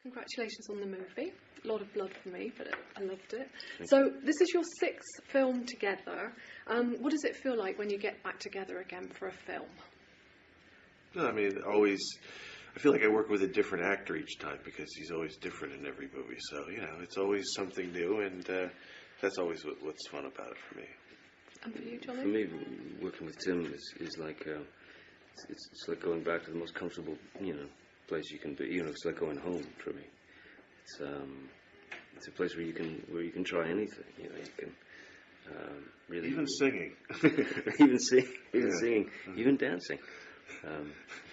Congratulations on the movie. A lot of blood for me, but I loved it. So this is your 6th film together. What does it feel like when you get back together again for a film? No, I mean, always. I feel like I work with a different actor each time because he's always different in every movie. So it's always something new, and that's always what's fun about it for me. And for you, Johnny? For me, working with Tim is like it's like going back to the most comfortable place you can be. It's like going home for me. It's a place where you can try anything. You can really even singing, even singing, even dancing.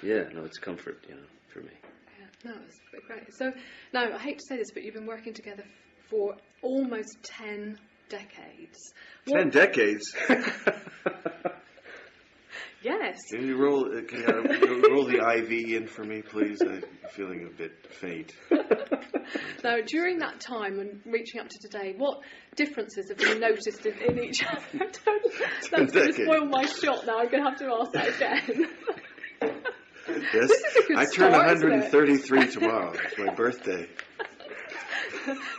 It's comfort, for me. Yeah, no, it's great. So now I hate to say this, but you've been working together for almost 10 decades. 10 decades. Yes. Can you roll the IV in for me, please? I'm feeling a bit faint. Now, during that time and reaching up to today, what differences have you noticed in each other? That's going to spoil my shot now. I'm going to have to ask that again. Yes, I turn 133 tomorrow. It's my birthday.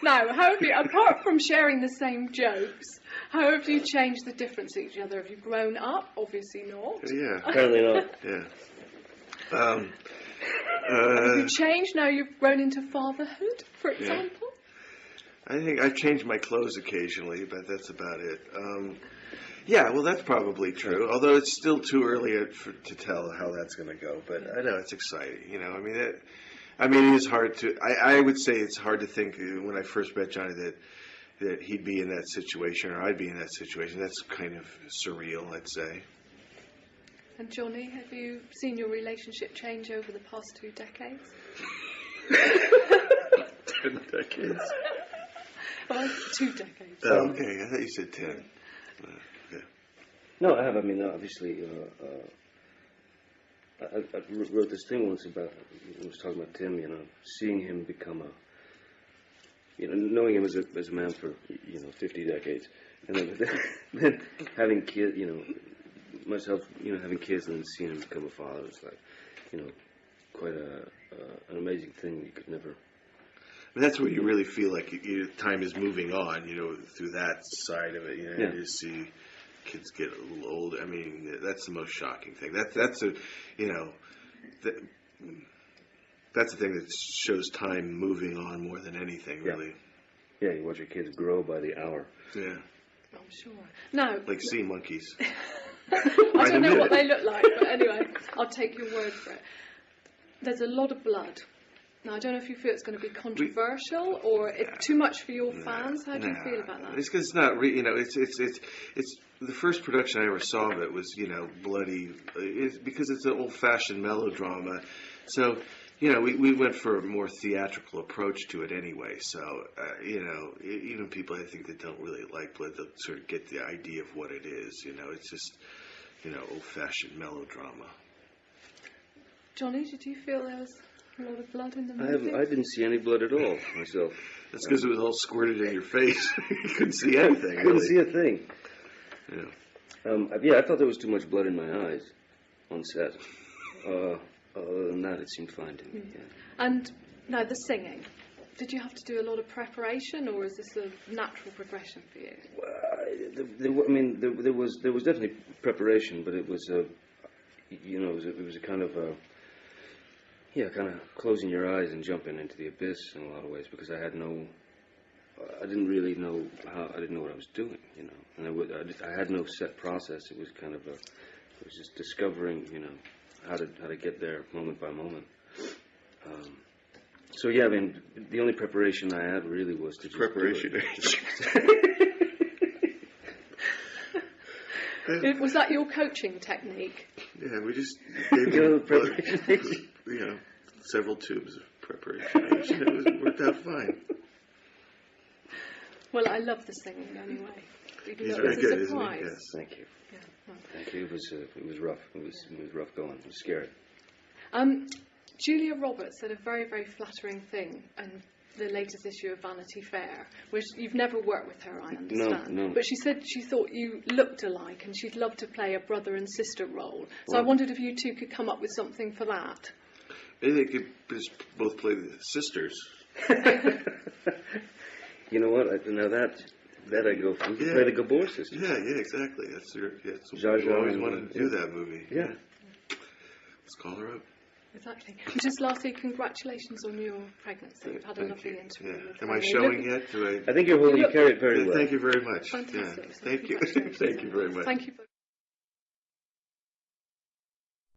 Now, how have you, apart from sharing the same jokes, how have you changed the difference in each other? Have you grown up? Obviously not. Yeah. Apparently not. Yeah. Have you changed now you've grown into fatherhood, for example? I think I've changed my clothes occasionally, but that's about it. Yeah, well, that's probably true, although it's still too early to tell how that's going to go. But I know it's exciting, I mean, it is hard to... I would say it's hard to think when I first met Johnny that he'd be in that situation or I'd be in that situation. That's kind of surreal, I'd say. And Johnny, have you seen your relationship change over the past 2 decades? 10 decades? Well, 2 decades. Oh, okay, I thought you said 10. No, I have. I mean, obviously, I wrote this thing once about, I was talking about Tim, seeing him become knowing him as a man for, 50 decades, and then having kids, myself, having kids and then seeing him become a father was like, quite an amazing thing you could never... That's where you really feel like time is moving on, through that side of it, You see kids get a little older. I mean, that's the most shocking thing. That's the thing that shows time moving on more than anything, really. Yeah, you watch your kids grow by the hour. Yeah. I'm sure. Now, like sea monkeys. I don't know what they look like, but anyway, I'll take your word for it. There's a lot of blood. Now, I don't know if you feel it's going to be controversial or too much for your fans. How do you feel about that? It's because it's not, it's the first production I ever saw of it was, bloody. It's because it's an old-fashioned melodrama. So, we went for a more theatrical approach to it anyway. So, even people I think that don't really like blood, they'll sort of get the idea of what it is. It's just, old-fashioned melodrama. Johnny, did you feel there was a lot of blood in the movie? I didn't see any blood at all myself. That's because it was all squirted in your face. You couldn't see anything. I couldn't see a thing. Yeah. I thought there was too much blood in my eyes on set. Other than that, it seemed fine to me. Yeah. And now the singing. Did you have to do a lot of preparation, or is this a natural progression for you? Well, there was definitely preparation, but it was it was a kind of kind of closing your eyes and jumping into the abyss in a lot of ways, because I didn't really know I didn't know what I was doing, and I had no set process. It was kind of it was just discovering, how to get there moment by moment. So yeah, I mean, the only preparation I had really was to just preparation. Was that your coaching technique? Yeah, we just gave you several tubes of preparation. It worked out fine. Well, I love the singing anyway. He's very good, isn't he? Yes, thank you. Yeah, well. Thank you. It was rough. It was rough going. It was scary. Julia Roberts said a very, very flattering thing in the latest issue of Vanity Fair, which you've never worked with her, I understand. No. But she said she thought you looked alike and she'd love to play a brother and sister role. So well, I wondered if you two could come up with something for that. Maybe they could just both play the sisters. You know what? Now that I go for. Yeah. Play the Gabor sisters. Yeah, exactly. That's Zsa we Zsa always and, wanted to do that movie. Yeah. Let's call her up. Exactly. And just lastly, congratulations on your pregnancy. We've had a lovely interview. Yeah. with Am I Amy. showing yet? I think you carry it very well. Thank you very much. Fantastic. Yeah. Thank you. Congratulations. Thank you very much. Thank you.